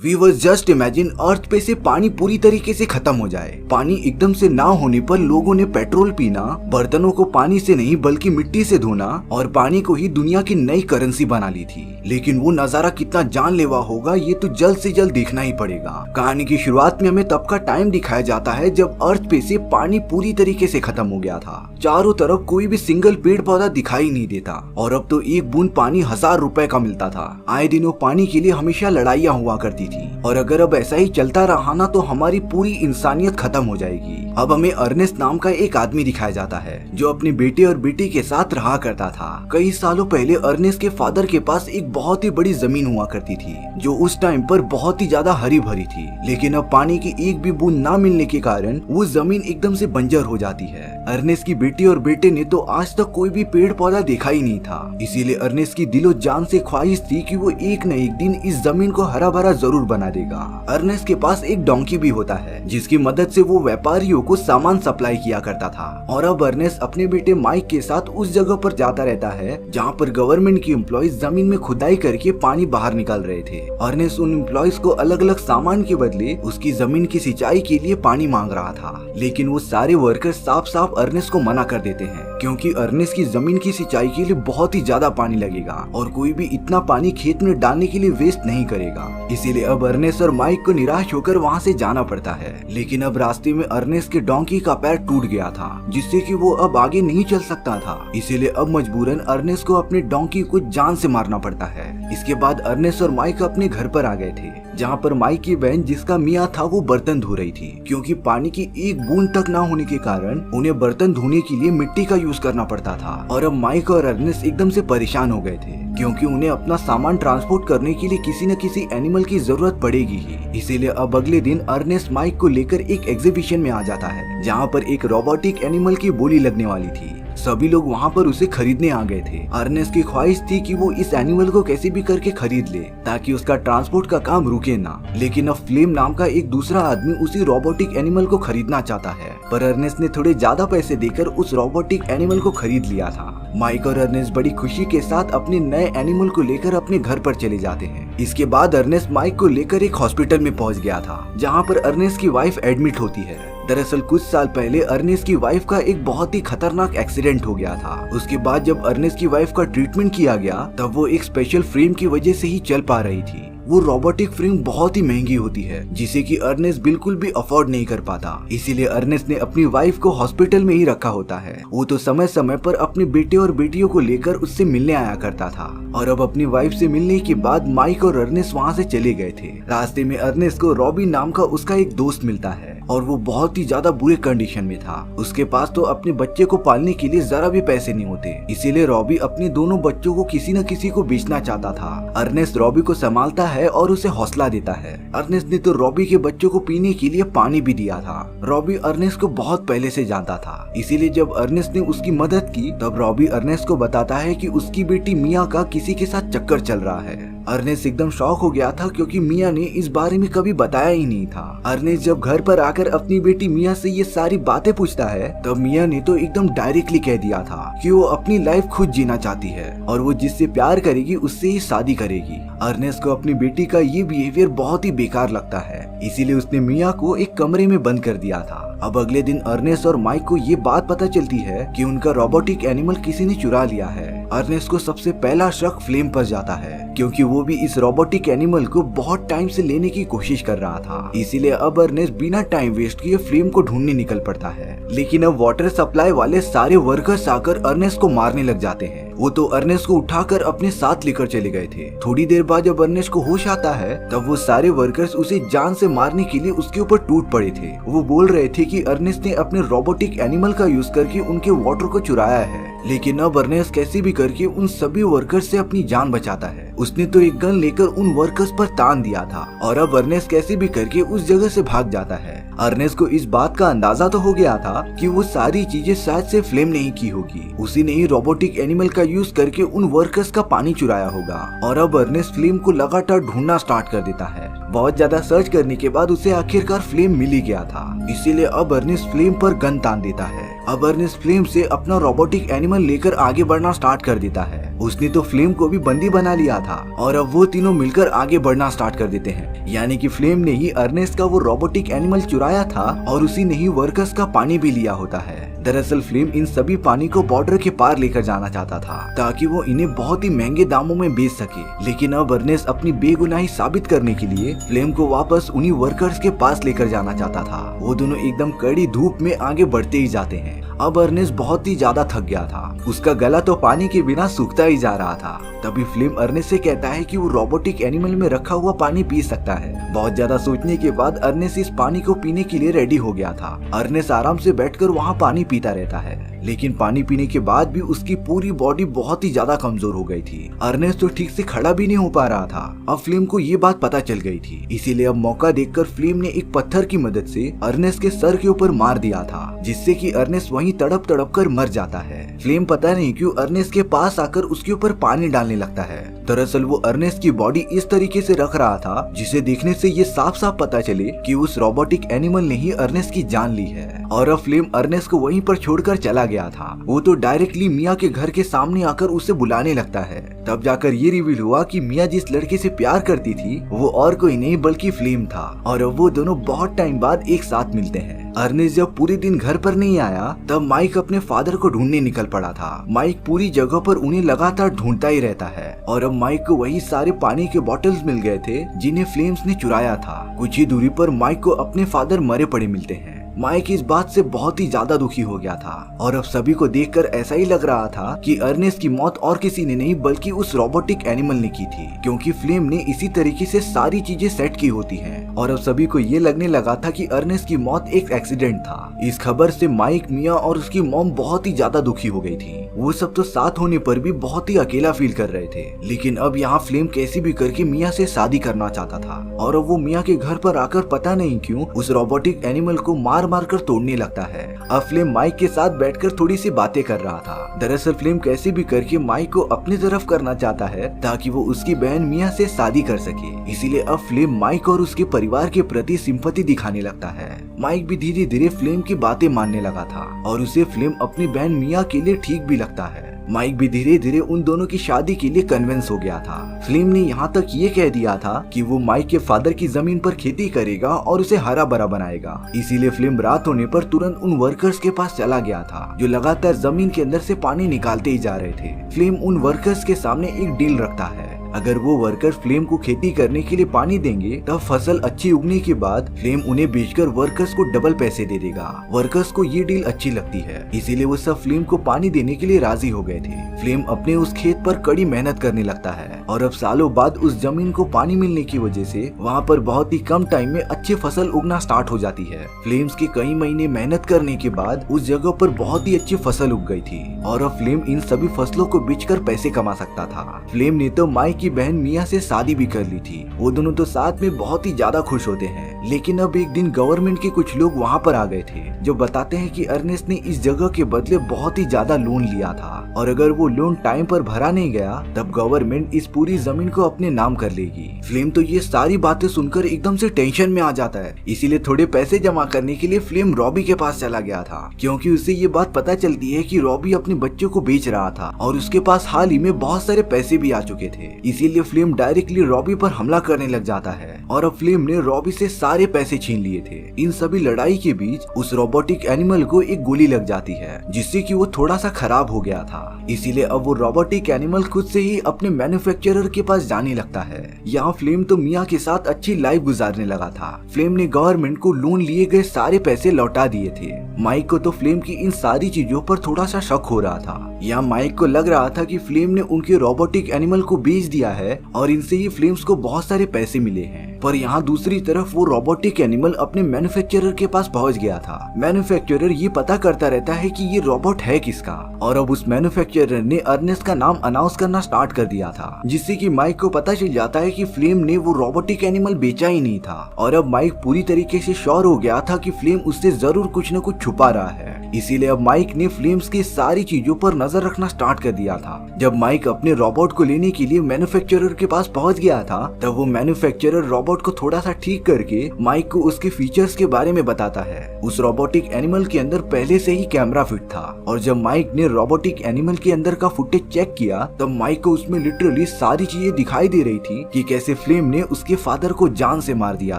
Viewers just imagine अर्थ पे से पानी पूरी तरीके से खत्म हो जाए। पानी एकदम से ना होने पर लोगों ने पेट्रोल पीना, बर्तनों को पानी से नहीं बल्कि मिट्टी से धोना और पानी को ही दुनिया की नई करेंसी बना ली थी। लेकिन वो नजारा कितना जानलेवा होगा ये तो जल्द से जल्द देखना ही पड़ेगा। कहानी की शुरुआत में हमें तब का टाइम दिखाया जाता है जब अर्थ पे से पानी पूरी तरीके से खत्म हो गया था। चारों तरफ कोई भी सिंगल पेड़ पौधा दिखाई नहीं देता और अब तो एक बूंद पानी 1000 रुपए का मिलता था। आए दिनों पानी के लिए हमेशा लड़ाइयाँ हुआ करती थी और अगर अब ऐसा ही चलता रहा ना तो हमारी पूरी इंसानियत खत्म हो जाएगी। अब हमें अर्नेस्ट नाम का एक आदमी दिखाया जाता है जो अपने बेटे और बेटी के साथ रहा करता था। कई सालों पहले अर्नेस्ट के फादर के पास एक बहुत ही बड़ी जमीन हुआ करती थी जो उस टाइम पर बहुत ही ज्यादा हरी भरी थी। लेकिन अब पानी की एक भी बूंद ना मिलने के कारण वो जमीन एकदम से बंजर हो जाती है। अर्नेस्ट की बेटी और बेटे ने तो आज तक कोई भी पेड़ पौधा देखा ही नहीं था। इसीलिए अर्नेस्ट की दिलो जान से ख्वाहिश थी कि वो एक न एक दिन इस जमीन को हरा भरा जरूर बना देगा। अर्नेस्ट के पास एक डोंकी भी होता है जिसकी मदद से वो व्यापारियों को सामान सप्लाई किया करता था। और अब अर्नेस्ट अपने बेटे माइक के साथ उस जगह पर जाता रहता है जहाँ पर गवर्नमेंट की एम्प्लॉइज जमीन में खुदाई करके पानी बाहर निकाल रहे थे। अर्नेस्ट उन एम्प्लॉइज को अलग अलग सामान के बदले उसकी जमीन की सिंचाई के लिए पानी मांग रहा था। लेकिन वो सारे वर्कर साफ साफ अर्नेस्ट को मना कर देते हैं क्योंकि अर्नेस्ट की जमीन की सिंचाई के लिए बहुत ही ज्यादा पानी लगेगा और कोई भी इतना पानी खेत में डालने के लिए वेस्ट नहीं करेगा। इसीलिए अब अर्नेस्ट और माइक को निराश होकर वहाँ से जाना पड़ता है। लेकिन अब रास्ते में अर्नेस्ट के डोंकी का पैर टूट गया था जिससे कि वो अब आगे नहीं चल सकता था। इसीलिए अब मजबूरन अर्नेस्ट को अपने डोंकी को जान से मारना पड़ता है। इसके बाद अर्नेस्ट और माइक अपने घर पर आ गए थे जहाँ पर माइक की बहन जिसका मियाँ था वो बर्तन धो रही थी क्योंकि पानी की एक बूंद तक ना होने के कारण उन्हें बर्तन धोने के लिए मिट्टी का यूज करना पड़ता था। और अब माइक और अर्नेस्ट एकदम से परेशान हो गए थे क्योंकि उन्हें अपना सामान ट्रांसपोर्ट करने के लिए किसी न किसी एनिमल की जरूरत पड़ेगी ही। इसीलिए अब अगले दिन अर्नेस्ट माइक को लेकर एक एग्जीबिशन में आ जाता है जहाँ पर एक रोबोटिक एनिमल की बोली लगने वाली थी। सभी लोग वहाँ पर उसे खरीदने आ गए थे। अर्नेस्ट की ख्वाहिश थी कि वो इस एनिमल को कैसे भी करके खरीद ले ताकि उसका ट्रांसपोर्ट का काम रुके ना। लेकिन अब फ्लेम नाम का एक दूसरा आदमी उसी रोबोटिक एनिमल को खरीदना चाहता है पर अर्नेस्ट ने थोड़े ज्यादा पैसे देकर उस रोबोटिक एनिमल को खरीद लिया था। माइक और अर्नेस्ट बड़ी खुशी के साथ अपने नए एनिमल को लेकर अपने घर पर चले जाते हैं। इसके बाद अर्नेस्ट माइक को लेकर एक हॉस्पिटल में पहुंच गया था जहां पर अर्नेस्ट की वाइफ एडमिट होती है। दरअसल कुछ साल पहले अर्नेस्ट की वाइफ का एक बहुत ही खतरनाक एक्सीडेंट हो गया था। उसके बाद जब अर्नेस्ट की वाइफ का ट्रीटमेंट किया गया तब वो एक स्पेशल फ्रेम की वजह से ही चल पा रही थी। वो रोबोटिक फ्रेम बहुत ही महंगी होती है जिसे कि अर्नेस्ट बिल्कुल भी अफोर्ड नहीं कर पाता। इसीलिए अर्नेस्ट ने अपनी वाइफ को हॉस्पिटल में ही रखा होता है। वो तो समय समय पर अपने बेटे और बेटियों को लेकर उससे मिलने आया करता था। और अब अपनी वाइफ से मिलने के बाद माइक और अर्नेस्ट वहाँ से चले गए थे। रास्ते में अर्नेस्ट को रॉबी नाम का उसका एक दोस्त मिलता है और वो बहुत ही ज्यादा बुरे कंडीशन में था। उसके पास तो अपने बच्चे को पालने के लिए जरा भी पैसे नहीं होते। इसीलिए रॉबी अपने दोनों बच्चों को किसी न किसी को बेचना चाहता था। अर्नेस्ट रॉबी को संभालता है और उसे हौसला देता है। अर्नेस्ट ने तो रॉबी के बच्चों को पीने के लिए पानी भी दिया था। रॉबी अर्नेस्ट को बहुत पहले से जानता था। इसीलिए जब अर्नेस्ट ने उसकी मदद की तब रॉबी अर्नेस्ट को बताता है कि उसकी बेटी मिया का किसी के साथ चक्कर चल रहा है। अर्नेस्ट एकदम शॉक हो गया था क्योंकि मिया ने इस बारे में कभी बताया ही नहीं था। अर्नेस्ट जब घर पर आकर अपनी बेटी मिया से ये सारी बातें पूछता है तब मिया ने तो एकदम डायरेक्टली कह दिया था कि वो अपनी लाइफ खुद जीना चाहती है और वो जिससे प्यार करेगी उससे ही शादी करेगी। अर्नेस्ट को अपनी बेटी का ये बिहेवियर बहुत ही बेकार लगता है। इसीलिए उसने मिया को एक कमरे में बंद कर दिया था। अब अगले दिन अर्नेस्ट और माइक को ये बात पता चलती है कि उनका रोबोटिक एनिमल किसी ने चुरा लिया है। अर्नेस्ट को सबसे पहला शक फ्लेम पर जाता है क्योंकि वो भी इस रोबोटिक एनिमल को बहुत टाइम से लेने की कोशिश कर रहा था। इसीलिए अब अर्नेस्ट बिना टाइम वेस्ट किए फ्लेम को ढूंढने निकल पड़ता है। लेकिन अब वाटर सप्लाई वाले सारे वर्कर्स आकर अर्नेस्ट को मारने लग जाते हैं। वो तो अर्नेस्ट को उठाकर अपने साथ लेकर चले गए थे। थोड़ी देर बाद जब अर्नेस्ट को होश आता है तब वो सारे वर्कर्स उसे जान से मारने के लिए उसके ऊपर टूट पड़े थे। वो बोल रहे थे कि अर्नेस्ट ने अपने रोबोटिक एनिमल का यूज करके उनके वाटर को चुराया है। लेकिन अब अर्नेस्ट कैसे भी करके उन सभी वर्कर्स से अपनी जान बचाता है। उसने तो एक गन लेकर उन वर्कर्स पर तान दिया था और अब अर्नेस्ट कैसे भी करके उस जगह से भाग जाता है। अर्नेस्ट को इस बात का अंदाजा तो हो गया था कि वो सारी चीजें शायद से फ्लेम नहीं की होगी। उसी ने ही रोबोटिक एनिमल का यूज करके उन वर्कर्स का पानी चुराया होगा। और अब अर्नेस्ट फ्लेम को लगातार ढूंढना स्टार्ट कर देता है। बहुत ज्यादा सर्च करने के बाद उसे आखिरकार फ्लेम मिल ही गया था। इसीलिए अब अर्नेस्ट फ्लेम पर गन तान देता है। अब अर्नेस्ट फ्लेम से अपना रोबोटिक एनिमल लेकर आगे बढ़ना स्टार्ट कर देता है। उसने तो फ्लेम को भी बंदी बना लिया था और अब वो तीनों मिलकर आगे बढ़ना स्टार्ट कर देते हैं। यानी कि फ्लेम ने ही अर्नेस्ट का वो रोबोटिक एनिमल चुराया था और उसी ने ही वर्कर्स का पानी भी लिया होता है। दरअसल फ्लेम इन सभी पानी को बॉर्डर के पार लेकर जाना चाहता था ताकि वो इन्हें बहुत ही महंगे दामों में बेच सके। लेकिन अब अर्नेस्ट अपनी बेगुनाही साबित करने के लिए फ्लेम को वापस उन्हीं वर्कर्स के पास लेकर जाना चाहता था। वो दोनों एकदम कड़ी धूप में आगे बढ़ते ही जाते हैं। अब अर्नेस्ट बहुत ही ज्यादा थक गया था। उसका गला तो पानी के बिना सूखता ही जा रहा था। तभी फ्लेम अर्नेस्ट से कहता है कि वो रोबोटिक एनिमल में रखा हुआ पानी पी सकता है। बहुत ज्यादा सोचने के बाद अर्नेस्ट इस पानी को पीने के लिए रेडी हो गया था। अर्नेस्ट आराम से बैठकर वहाँ पानी पीता रहता है, लेकिन पानी पीने के बाद भी उसकी पूरी बॉडी बहुत ही ज्यादा कमजोर हो गई थी। अर्नेस्ट तो ठीक से खड़ा भी नहीं हो पा रहा था। अब फ्लेम को ये बात पता चल गई थी, इसीलिए अब मौका देखकर फ्लेम ने एक पत्थर की मदद से अर्नेस्ट के सर के ऊपर मार दिया था, जिससे कि अर्नेस्ट वहीं तड़प तड़प कर मर जाता है। फ्लेम पता नहीं क्यों अर्नेस्ट के पास आकर उसके ऊपर पानी डालने लगता है। दरअसल वो अर्नेस्ट की बॉडी इस तरीके से रख रहा था जिसे देखने से ये साफ साफ पता चले कि उस रोबोटिक एनिमल ने ही अर्नेस्ट की जान ली है। और अब फ्लेम अर्नेस्ट को वहीं पर छोड़कर चला गया था। वो तो डायरेक्टली मिया के घर के सामने आकर उसे बुलाने लगता है। तब जाकर ये रिवील हुआ कि मिया जिस लड़के से प्यार करती थी वो और कोई नहीं बल्कि फ्लेम था। और अब वो दोनों बहुत टाइम बाद एक साथ मिलते हैं। अर्नेस्ट जब पूरे दिन घर पर नहीं आया तब माइक अपने फादर को ढूंढने निकल पड़ा था। माइक पूरी जगह पर उन्हें लगातार ढूंढता ही रहता है और अब माइक को वही सारे पानी के बॉटल्स मिल गए थे जिन्हें फ्लेम्स ने चुराया था। कुछ ही दूरी पर माइक को अपने फादर मरे पड़े मिलते हैं। माइक इस बात से बहुत ही ज्यादा दुखी हो गया था और अब सभी को देखकर ऐसा ही लग रहा था कि अर्नेस्ट की मौत और किसी ने नहीं बल्कि उस रोबोटिक एनिमल ने की थी, क्योंकि फ्लेम ने इसी तरीके से सारी चीजें सेट की होती हैं। और अब सभी को ये लगने लगा था कि अर्नेस्ट की मौत एक एक्सीडेंट था। इस खबर से माइक, मिया और उसकी मॉम बहुत ही ज्यादा दुखी हो गई थी। वो सब तो साथ होने पर भी बहुत ही अकेला फील कर रहे थे। लेकिन अब यहाँ फ्लेम कैसे भी करके मिया से शादी करना चाहता था और अब वो मिया के घर पर आकर पता नहीं क्यों उस रोबोटिक एनिमल को मार मार कर तोड़ने लगता है। अब फ्लेम माइक के साथ बैठकर थोड़ी सी बातें कर रहा था। दरअसल फ्लेम कैसे भी करके माइक को अपनी तरफ करना चाहता है ताकि वो उसकी बहन मिया से शादी कर सके। इसीलिए अब फ्लेम माइक और उसके परिवार के प्रति सिंपैथी दिखाने लगता है। माइक भी धीरे धीरे फ्लेम की बातें मानने लगा था और उसे फ्लेम अपनी बहन मिया के लिए ठीक भी लगता है। माइक भी धीरे धीरे उन दोनों की शादी के लिए कन्विंस हो गया था। फ्लेम ने यहाँ तक ये कह दिया था कि वो माइक के फादर की जमीन पर खेती करेगा और उसे हरा भरा बनाएगा। इसीलिए फ्लेम रात होने पर तुरंत उन वर्कर्स के पास चला गया था जो लगातार जमीन के अंदर से पानी निकालते ही जा रहे थे। फ्लेम उन वर्कर्स के सामने एक डील रखता है। अगर वो वर्कर्स फ्लेम को खेती करने के लिए पानी देंगे तब फसल अच्छी उगने के बाद फ्लेम उन्हें बेचकर वर्कर्स को डबल पैसे दे देगा। वर्कर्स को ये डील अच्छी लगती है, इसीलिए वो सब फ्लेम को पानी देने के लिए राजी हो गए थे। फ्लेम अपने उस खेत पर कड़ी मेहनत करने लगता है और अब सालों बाद उस जमीन को पानी मिलने की वजह से वहाँ पर बहुत ही कम टाइम में अच्छी फसल उगना स्टार्ट हो जाती है। फ्लेम्स के कई महीने मेहनत करने के बाद उस जगह पर बहुत ही अच्छी फसल उग गई थी और अब फ्लेम इन सभी फसलों को बेचकर पैसे कमा सकता था। फ्लेम ने तो माइक की बहन मिया से शादी भी कर ली थी। वो दोनों तो साथ में बहुत ही ज्यादा खुश होते हैं। लेकिन अब एक दिन गवर्नमेंट के कुछ लोग वहाँ पर आ गए थे जो बताते हैं कि अर्नेस्ट ने इस जगह के बदले बहुत ही ज्यादा लोन लिया था और अगर वो लोन टाइम पर भरा नहीं गया तब गवर्नमेंट इस पूरी जमीन को अपने नाम कर लेगी। फ्लेम तो ये सारी बातें सुनकर एकदम से टेंशन में आ जाता है। इसीलिए थोड़े पैसे जमा करने के लिए फ्लेम रॉबी के पास चला गया था, क्योंकि उसे ये बात पता चलती है कि रॉबी अपने बच्चों को बेच रहा था और उसके पास हाल ही में बहुत सारे पैसे भी आ चुके थे। इसीलिए फ्लेम डायरेक्टली रॉबी पर हमला करने लग जाता है और अब फ्लेम ने रॉबी से सारे पैसे छीन लिए थे। इन सभी लड़ाई के बीच उस रोबोटिक एनिमल को एक गोली लग जाती है जिससे कि वो थोड़ा सा खराब हो गया था। इसीलिए अब वो रोबोटिक एनिमल खुद से ही अपने मैन्युफैक्चरर के पास जाने लगता है। यहाँ फ्लेम तो मिया के साथ अच्छी लाइफ गुजारने लगा था। फ्लेम ने गवर्नमेंट को लोन लिए गए सारे पैसे लौटा दिए थे। माइक को तो फ्लेम की इन सारी चीजों पर थोड़ा सा शक हो रहा था। यहाँ माइक को लग रहा था कि फ्लेम ने उनके रोबोटिक एनिमल को बेच दिया है और इनसे ही फ्लेम्स को बहुत सारे पैसे मिले हैं। पर यहाँ दूसरी तरफ वो रोबोटिक एनिमल अपने मैन्युफैक्चरर के पास पहुंच गया था। मैन्युफैक्चरर ये पता करता रहता है कि ये रोबोट है किसका और अब उस मैन्युफैक्चरर ने अर्नेस्ट का नाम अनाउंस करना स्टार्ट कर दिया था, जिससे कि माइक को पता चल जाता है कि फ्लेम ने वो रोबोटिक एनिमल बेचा ही नहीं था। और अब माइक पूरी तरीके से श्योर हो गया था कि फ्लेम उससे जरूर कुछ न कुछ छुपा रहा है। इसीलिए अब माइक ने फ्लेम्स की सारी चीजों पर नजर रखना स्टार्ट कर दिया था। जब माइक अपने रोबोट को लेने के लिए मैन्युफैक्चरर के पास पहुंच गया था, तब वो मैन्युफैक्चरर रोबोट को थोड़ा सा ठीक करके माइक को उसके फीचर्स के बारे में बताता है। उस रोबोटिक एनिमल के अंदर पहले से ही कैमरा फिट था और जब माइक ने रोबोटिक एनिमल के अंदर का फुटेज चेक किया, तब माइक को उसमें लिटरली सारी चीजें दिखाई दे रही थी कि कैसे फ्लेम ने उसके फादर को जान से मार दिया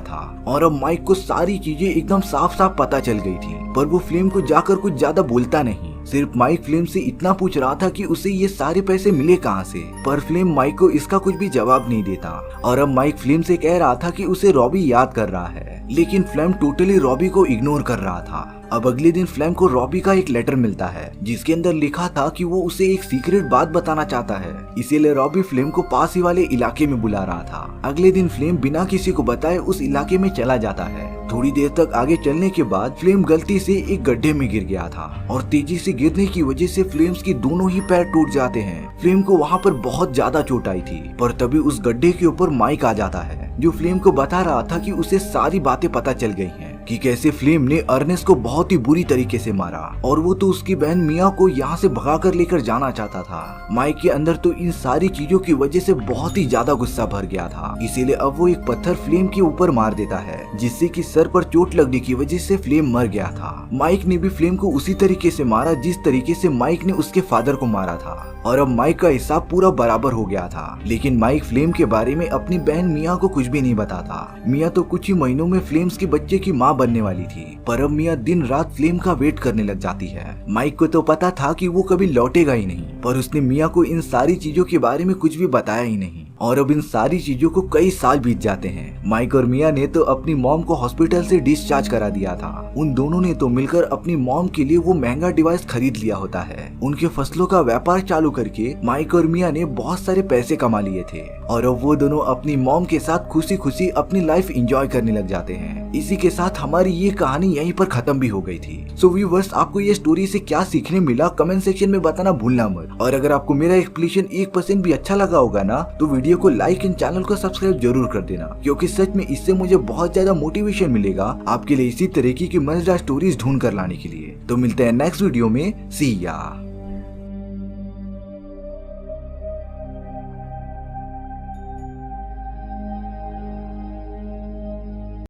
था। और अब माइक को सारी चीजें एकदम साफ साफ पता चल गई थी, पर वो फ्लेम को जाकर कुछ ज्यादा बोलता नहीं। सिर्फ माइक फ्लेम से इतना पूछ रहा था कि उसे ये सारे पैसे मिले कहाँ से, पर फ्लेम माइक को इसका कुछ भी जवाब नहीं देता। और अब माइक फ्लेम से कह रहा था कि उसे रॉबी याद कर रहा है, लेकिन फ्लेम टोटली रॉबी को इग्नोर कर रहा था। अब अगले दिन फ्लेम को रॉबी का एक लेटर मिलता है जिसके अंदर लिखा था कि वो उसे एक सीक्रेट बात बताना चाहता है, इसीलिए रॉबी फ्लेम को पास ही वाले इलाके में बुला रहा था। अगले दिन फ्लेम बिना किसी को बताए उस इलाके में चला जाता है। थोड़ी देर तक आगे चलने के बाद फ्लेम गलती से एक गड्ढे में गिर गया था और तेजी से गिरने की वजह से फ्लेम्स की दोनों ही पैर टूट जाते हैं। फ्लेम को वहाँ पर बहुत ज्यादा चोट आई थी, पर तभी उस गड्ढे के ऊपर माइक आ जाता है जो फ्लेम को बता रहा था कि उसे सारी बातें पता चल गई हैं कि कैसे फ्लेम ने अर्नेस्ट को बहुत ही बुरी तरीके से मारा और वो तो उसकी बहन मिया को यहाँ से भगाकर लेकर जाना चाहता था। माइक के अंदर तो इन सारी चीजों की वजह से बहुत ही ज्यादा गुस्सा भर गया था, इसीलिए अब वो एक पत्थर फ्लेम के ऊपर मार देता है जिससे कि सर पर चोट लगने की वजह से फ्लेम मर गया था। माइक ने भी फ्लेम को उसी तरीके से मारा जिस तरीके से माइक ने उसके फादर को मारा था और अब माइक का हिसाब पूरा बराबर हो गया था। लेकिन माइक फ्लेम के बारे में अपनी बहन मिया को कुछ भी नहीं बताता। मिया तो कुछ ही महीनों में फ्लेम्स के बच्चे की माँ बनने वाली थी, पर अब मिया दिन रात फ्लेम का वेट करने लग जाती है। माइक को तो पता था कि वो कभी लौटेगा ही नहीं, पर उसने मिया को इन सारी चीजों के बारे में कुछ भी बताया ही नहीं और अब इन सारी चीजों को कई साल बीत जाते हैं। माइक और मिया ने तो अपनी मॉम को हॉस्पिटल से डिस्चार्ज करा दिया था। उन दोनों ने तो मिलकर अपनी मॉम के लिए वो महंगा डिवाइस खरीद लिया होता है। उनके फसलों का व्यापार चालू करके माइक और मिया ने बहुत सारे पैसे कमा लिए थे और अब वो दोनों अपनी मॉम के साथ खुशी खुशी अपनी लाइफ एंजॉय करने लग जाते हैं। इसी के साथ हमारी ये कहानी यहीं पर खत्म भी हो गई थी। सो व्यूअर्स, आपको ये स्टोरी से क्या सीखने मिला कमेंट सेक्शन में बताना भूलना मत। और अगर आपको मेरा एक्सप्लेनेशन 1% भी अच्छा लगा होगा ना, तो वीडियो को लाइक एंड चैनल को सब्सक्राइब जरूर कर देना, क्योंकि सच में इससे मुझे बहुत ज्यादा मोटिवेशन मिलेगा आपके लिए इसी तरीके की मजेदार स्टोरीज ढूंढ कर लाने के लिए। तो मिलते हैं नेक्स्ट वीडियो में। सी या।